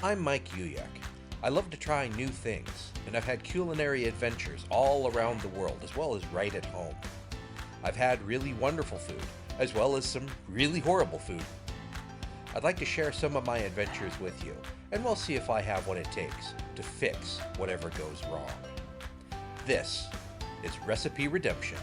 I'm Mike Uyak. I love to try new things, and I've had culinary adventures all around the world, as well as right at home. I've had really wonderful food, as well as some really horrible food. I'd like to share some of my adventures with you, and we'll see if I have what it takes to fix whatever goes wrong. This is Recipe Redemption.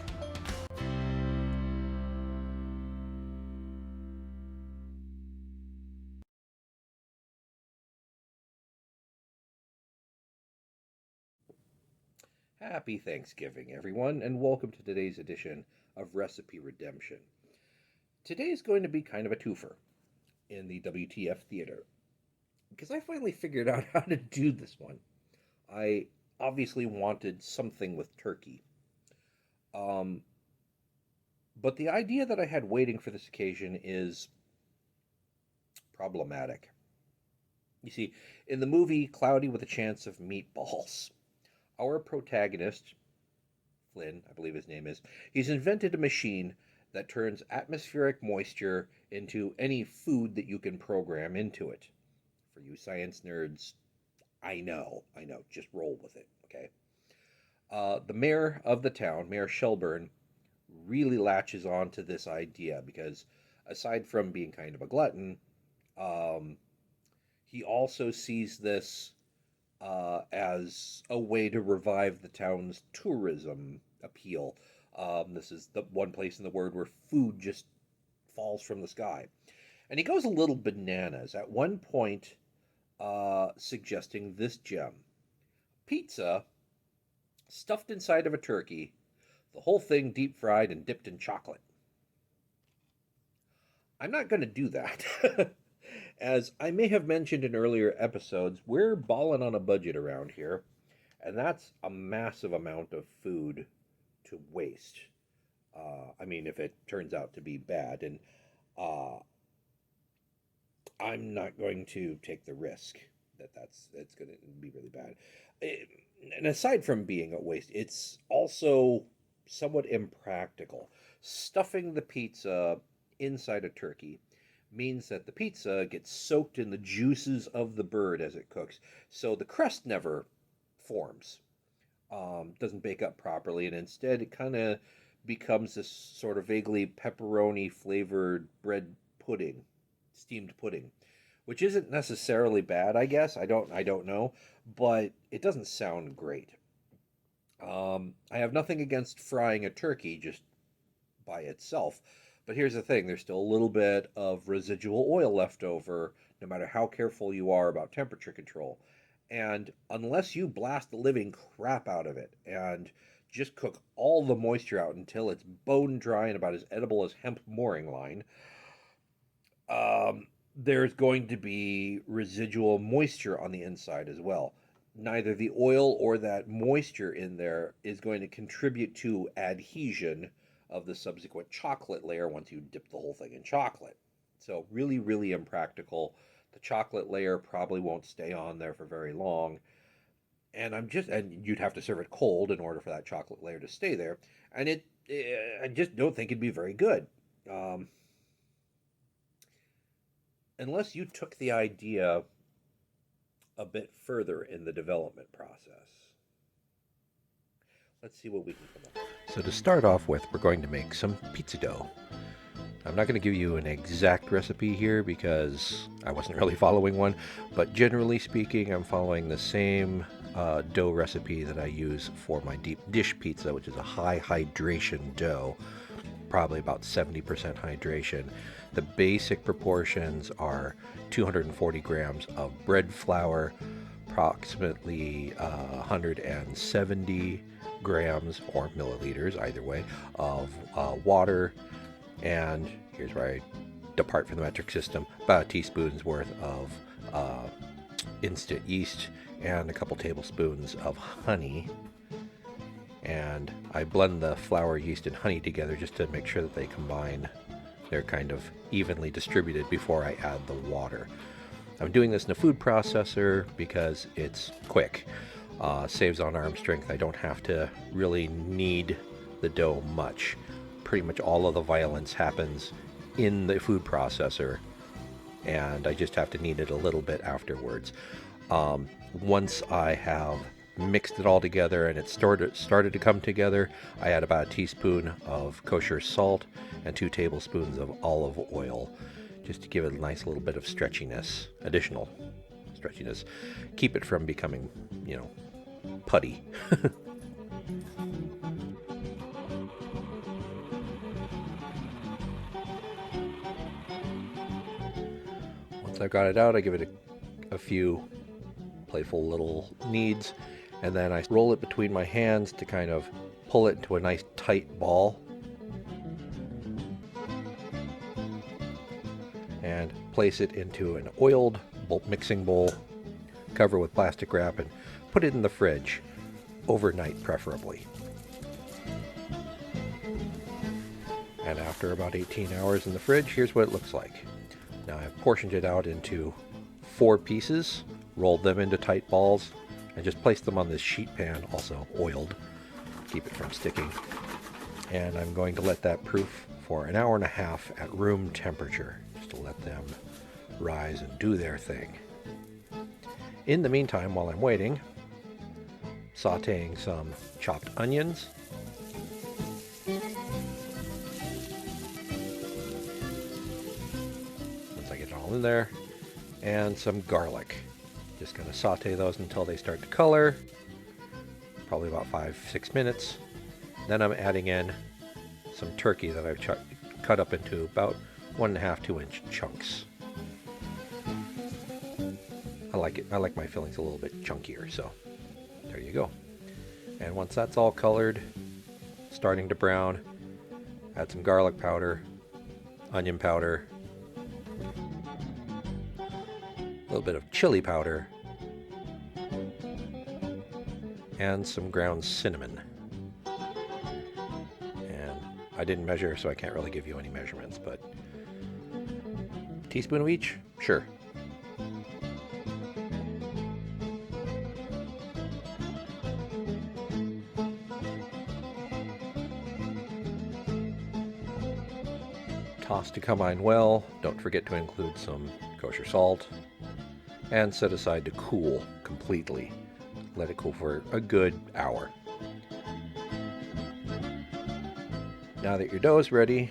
Happy Thanksgiving, everyone, and welcome to today's edition of Recipe Redemption. Today is going to be kind of a twofer in the WTF theater because I finally figured out how to do this one. I obviously wanted something with turkey, um, but the idea that I had waiting for this occasion is problematic. You see, in the movie Cloudy with a Chance of Meatballs, our protagonist, Flynn, I believe his name is, he's invented a machine that turns atmospheric moisture into any food that you can program into it. For you science nerds, I know, just roll with it, okay? The mayor of the town, Mayor Shelbourne, really latches on to this idea because aside from being kind of a glutton, um, he also sees this as a way to revive the town's tourism appeal. This is the one place in the world where food just falls from the sky. And he goes a little bananas at one point, suggesting this gem: pizza stuffed inside of a turkey, the whole thing deep fried and dipped in chocolate. I'm not going to do that. As I may have mentioned in earlier episodes, we're balling on a budget around here, and that's a massive amount of food to waste. I mean, if it turns out to be bad, and uh, I'm not going to take the risk that it's going to be really bad. It, and aside from being a waste, it's also somewhat impractical. Stuffing the pizza inside a turkey means that the pizza gets soaked in the juices of the bird as it cooks, so the crust never forms, doesn't bake up properly, and instead it kind of becomes this sort of vaguely pepperoni flavored bread pudding, steamed pudding, which isn't necessarily bad, I guess. I don't know, but it doesn't sound great. I have nothing against frying a turkey just by itself, but here's the thing: there's still a little bit of residual oil left over, no matter how careful you are about temperature control. And unless you blast the living crap out of it and just cook all the moisture out until it's bone dry and about as edible as hemp mooring line, um, there's going to be residual moisture on the inside as well. Neither the oil or that moisture in there is going to contribute to adhesion of the subsequent chocolate layer once you dip the whole thing in chocolate. So, really, really impractical. The chocolate layer probably won't stay on there for very long. And you'd have to serve it cold in order for that chocolate layer to stay there. And I just don't think it'd be very good. Um, unless you took the idea a bit further in the development process. Let's see what we can come up with. So to start off with, we're going to make some pizza dough. I'm not going to give you an exact recipe here because I wasn't really following one, but generally speaking, I'm following the same dough recipe that I use for my deep dish pizza, which is a high hydration dough, probably about 70% hydration. The basic proportions are 240 grams of bread flour, approximately 170 grams or milliliters, either way, of water, and here's where I depart from the metric system: about a teaspoon's worth of instant yeast and a couple tablespoons of honey. And I blend the flour, yeast, and honey together just to make sure that they combine. They're kind of evenly distributed before I add the water. I'm doing this in a food processor because it's quick. Saves on arm strength. I don't have to really knead the dough much. Pretty much all of the violence happens in the food processor and I just have to knead it a little bit afterwards. Once I have mixed it all together and it started to come together, I add about a teaspoon of kosher salt and 2 tablespoons of olive oil, just to give it a nice little bit of stretchiness, additional stretchiness. Keep it from becoming, putty. Once I've got it out, I give it a few playful little kneads, and then I roll it between my hands to kind of pull it into a nice tight ball, and place it into an oiled mixing bowl, cover with plastic wrap, and put it in the fridge, overnight preferably. And after about 18 hours in the fridge, here's what it looks like. Now I've portioned it out into 4 pieces, rolled them into tight balls, and just placed them on this sheet pan, also oiled, to keep it from sticking. And I'm going to let that proof for an hour and a half at room temperature, just to let them rise and do their thing. In the meantime, while I'm waiting, sauteing some chopped onions, once I get it all in there, and some garlic. Just going to saute those until they start to color, probably about 5-6 minutes. Then I'm adding in some turkey that I've cut up into about 1.5-2 inch chunks. I like it. I like my fillings a little bit chunkier, so there you go. And once that's all colored, starting to brown, add some garlic powder, onion powder, a little bit of chili powder, and some ground cinnamon. And I didn't measure, so I can't really give you any measurements, but a teaspoon of each? Sure. Toss to combine well. Don't forget to include some kosher salt, and set aside to cool completely. Let it cool for a good hour. Now that your dough is ready,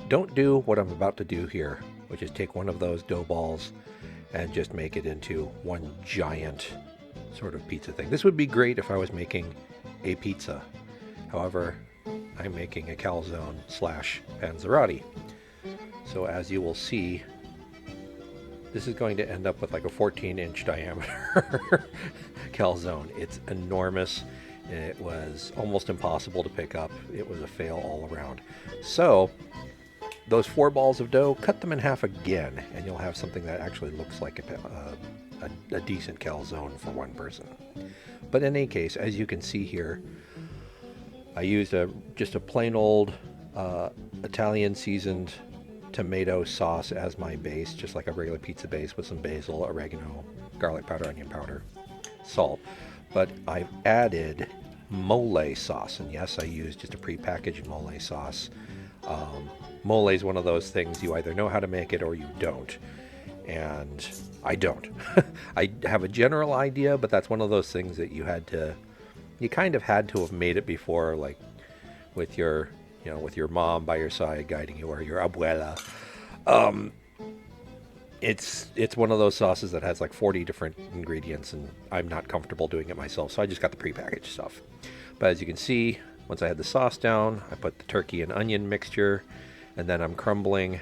don't do what I'm about to do here, which is take one of those dough balls and just make it into one giant sort of pizza thing. This would be great if I was making a pizza. However, I'm making a calzone / panzerotti. So as you will see, this is going to end up with like a 14-inch diameter calzone. It's enormous. It was almost impossible to pick up. It was a fail all around. So those 4 balls of dough, cut them in half again, and you'll have something that actually looks like a decent calzone for one person. But in any case, as you can see here, I used just a plain old Italian seasoned tomato sauce as my base, just like a regular pizza base, with some basil, oregano, garlic powder, onion powder, salt. But I've added mole sauce, and yes, I used just a prepackaged mole sauce. Mole is one of those things you either know how to make it or you don't, and I don't. I have a general idea, but that's one of those things that you kind of had to have made it before, like with your mom by your side guiding you, or your abuela. It's one of those sauces that has like 40 different ingredients, and I'm not comfortable doing it myself, so I just got the prepackaged stuff. But as you can see, once I had the sauce down, I put the turkey and onion mixture, and then I'm crumbling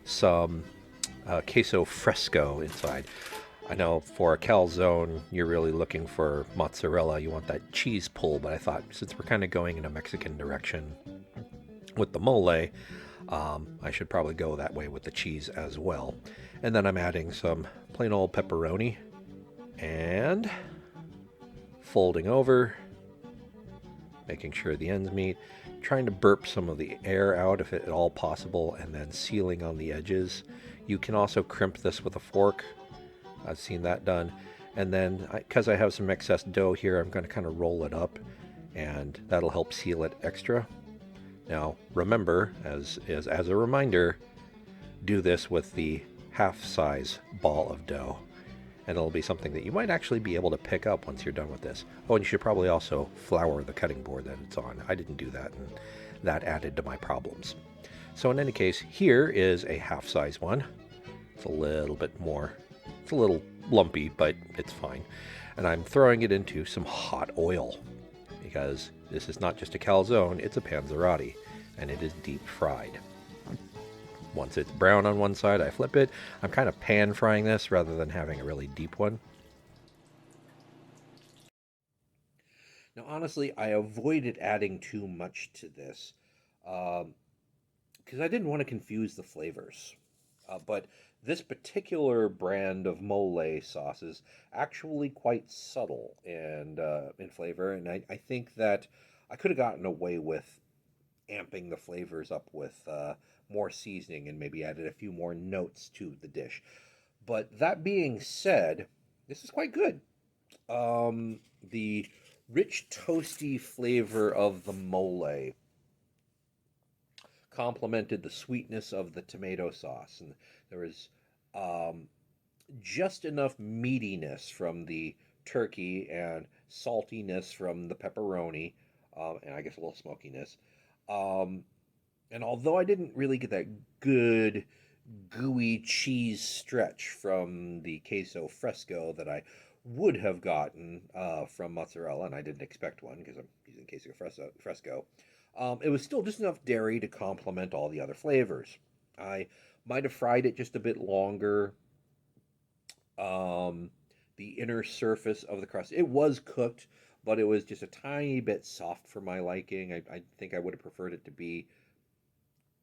some queso fresco inside. I know for a calzone, you're really looking for mozzarella. You want that cheese pull, but I thought since we're kind of going in a Mexican direction with the mole, I should probably go that way with the cheese as well. And then I'm adding some plain old pepperoni and folding over, making sure the ends meet, trying to burp some of the air out if at all possible, and then sealing on the edges. You can also crimp this with a fork. I've seen that done. And then, because I have some excess dough here, I'm going to kind of roll it up, and that'll help seal it extra. Now, remember, as a reminder, do this with the half-size ball of dough, and it'll be something that you might actually be able to pick up once you're done with this. Oh, and you should probably also flour the cutting board that it's on. I didn't do that, and that added to my problems. So in any case, here is a half-size one. It's a little bit more, it's a little lumpy, but it's fine. And I'm throwing it into some hot oil, because this is not just a calzone, it's a panzerotti, and it is deep fried. Once it's brown on one side, I flip it. I'm kind of pan frying this rather than having a really deep one. Now, honestly, I avoided adding too much to this because I didn't want to confuse the flavors. But this particular brand of mole sauce is actually quite subtle and in flavor, and I think that I could have gotten away with amping the flavors up with more seasoning and maybe added a few more notes to the dish. But that being said, this is quite good. The rich, toasty flavor of the mole complemented the sweetness of the tomato sauce, and there was um, just enough meatiness from the turkey and saltiness from the pepperoni, and I guess a little smokiness. Um, and although I didn't really get that good gooey cheese stretch from the queso fresco that I would have gotten from mozzarella, and I didn't expect one because I'm using queso fresco. It was still just enough dairy to complement all the other flavors. I might have fried it just a bit longer. Um, the inner surface of the crust, it was cooked, but it was just a tiny bit soft for my liking. I think I would have preferred it to be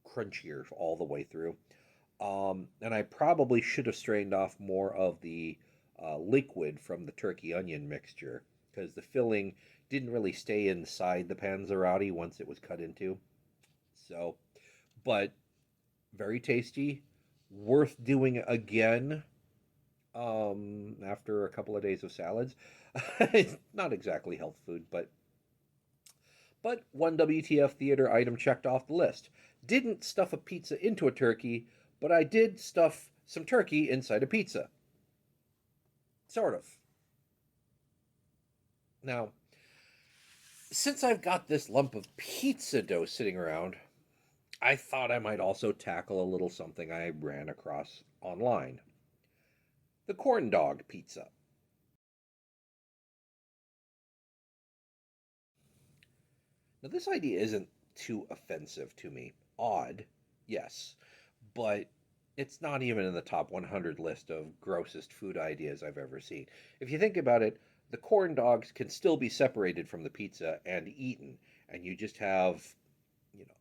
crunchier all the way through. And I probably should have strained off more of the liquid from the turkey onion mixture because the filling didn't really stay inside the panzerotti once it was cut into. So, but very tasty, worth doing again after a couple of days of salads. It's not exactly health food, but one WTF theater item checked off the list. Didn't stuff a pizza into a turkey, but I did stuff some turkey inside a pizza. Sort of. Now, since I've got this lump of pizza dough sitting around, I thought I might also tackle a little something I ran across online: the corn dog pizza. Now, this idea isn't too offensive to me. Odd, yes, but it's not even in the top 100 list of grossest food ideas I've ever seen. If you think about it, the corn dogs can still be separated from the pizza and eaten, and you just have,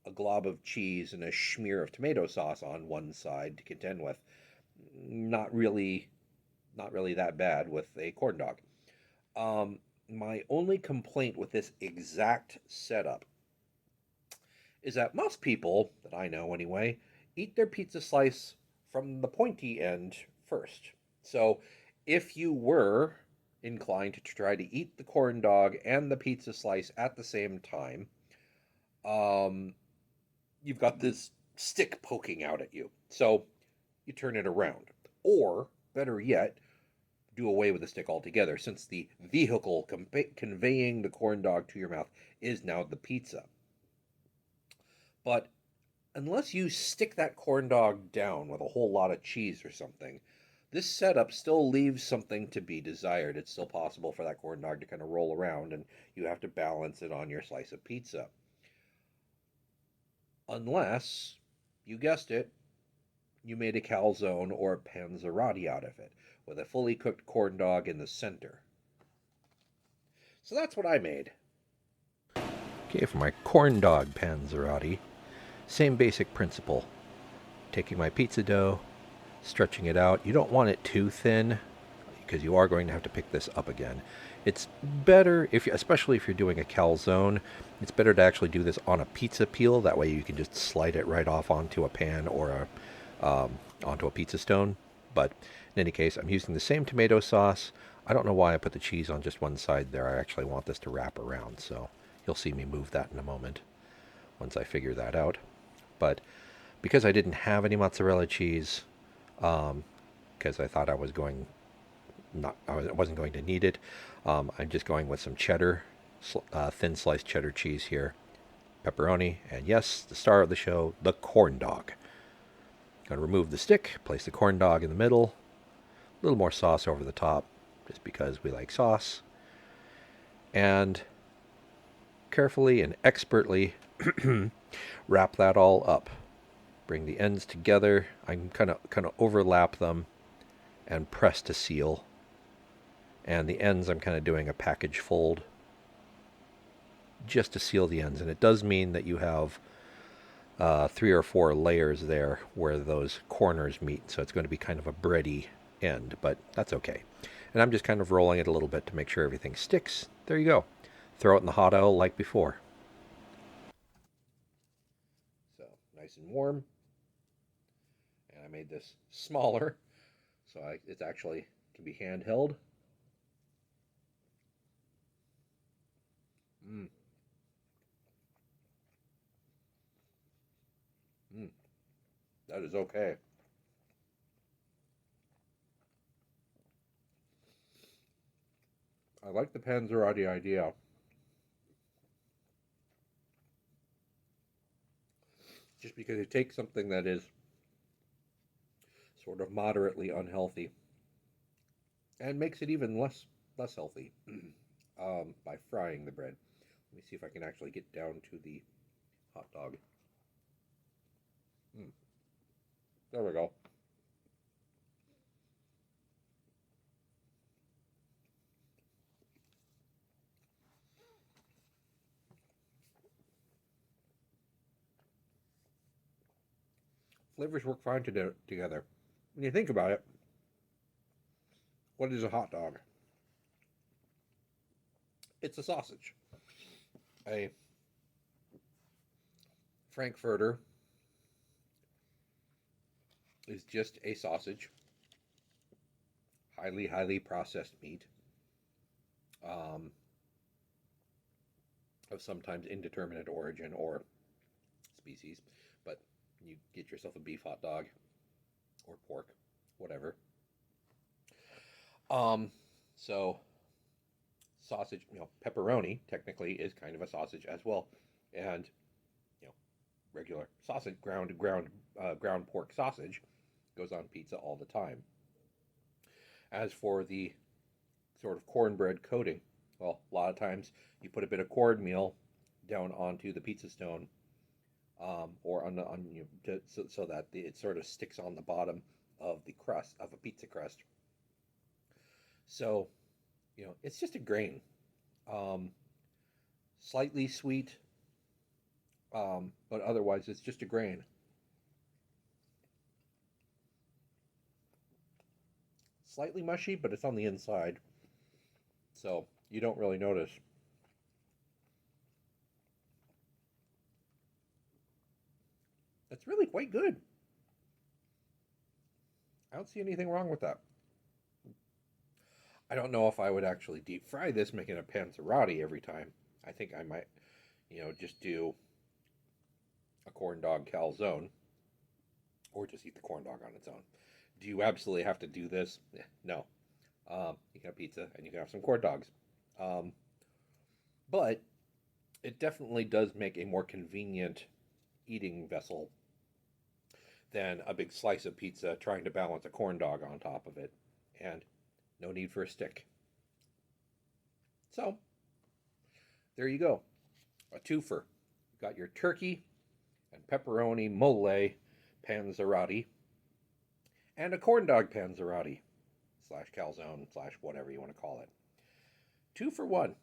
a glob of cheese and a smear of tomato sauce on one side to contend with. Not really, not really that bad with a corn dog. Um, my only complaint with this exact setup is that most people, that I know anyway, eat their pizza slice from the pointy end first. So if you were inclined to try to eat the corn dog and the pizza slice at the same time, um, you've got this stick poking out at you. So you turn it around. Or, better yet, do away with the stick altogether, since the vehicle conveying the corn dog to your mouth is now the pizza. But unless you stick that corn dog down with a whole lot of cheese or something, this setup still leaves something to be desired. It's still possible for that corn dog to kind of roll around, and you have to balance it on your slice of pizza. Unless, you guessed it, you made a calzone or a panzerotti out of it, with a fully cooked corn dog in the center. So that's what I made. Okay, for my corn dog panzerotti, same basic principle. Taking my pizza dough, stretching it out. You don't want it too thin because you are going to have to pick this up again. It's better, especially if you're doing a calzone, it's better to actually do this on a pizza peel. That way you can just slide it right off onto a pan or onto a pizza stone. But in any case, I'm using the same tomato sauce. I don't know why I put the cheese on just one side there. I actually want this to wrap around, so you'll see me move that in a moment once I figure that out. But because I didn't have any mozzarella cheese, because I thought I was going not I wasn't going to need it. I'm just going with some cheddar, thin sliced cheddar cheese here, pepperoni, and yes, the star of the show, the corn dog. Going to remove the stick, place the corn dog in the middle, a little more sauce over the top, just because we like sauce, and carefully and expertly wrap that all up. Bring the ends together. I'm kind of overlap them and press to seal. And the ends, I'm kind of doing a package fold just to seal the ends. And it does mean that you have 3 or 4 layers there where those corners meet. So it's going to be kind of a bready end, but that's okay. And I'm just kind of rolling it a little bit to make sure everything sticks. There you go. Throw it in the hot oil like before. So nice and warm. And I made this smaller, so it's actually can be handheld. Mm. Mm. That is okay. I like the panzerotti idea. Just because it takes something that is sort of moderately unhealthy and makes it even less healthy by frying the bread. Let me see if I can actually get down to the hot dog. Mm, there we go. Flavors work fine together. When you think about it, what is a hot dog? It's a sausage. A Frankfurter is just a sausage, highly processed meat, um, of sometimes indeterminate origin or species. But you get yourself a beef hot dog or pork, whatever. Um, so sausage, pepperoni technically is kind of a sausage as well, and you know, regular sausage, ground pork sausage, goes on pizza all the time. As for the sort of cornbread coating, well, a lot of times you put a bit of cornmeal down onto the pizza stone, or on so that it sort of sticks on the bottom of the crust of a pizza crust. So it's just a grain, um, slightly sweet, but otherwise it's just a grain. Slightly mushy, but it's on the inside, so you don't really notice. It's really quite good. I don't see anything wrong with that. I don't know if I would actually deep fry this, making a panzerotti every time. I think I might, just do a corn dog calzone, or just eat the corn dog on its own. Do you absolutely have to do this? No. You can have pizza and you can have some corn dogs. Um, but it definitely does make a more convenient eating vessel than a big slice of pizza trying to balance a corn dog on top of it. And no need for a stick. So, there you go. A twofer. You've got your turkey and pepperoni mole panzerotti and a corn dog panzerotti slash calzone slash whatever you want to call it. 2 for 1.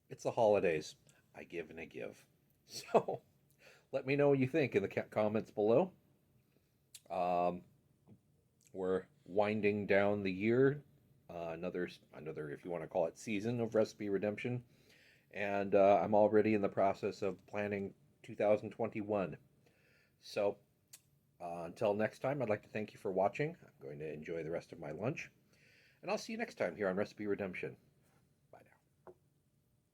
It's the holidays. I give and I give. So let me know what you think in the comments below. Um, we're winding down the year. Another, if you want to call it, season of Recipe Redemption. And I'm already in the process of planning 2021. So until next time, I'd like to thank you for watching. I'm going to enjoy the rest of my lunch. And I'll see you next time here on Recipe Redemption.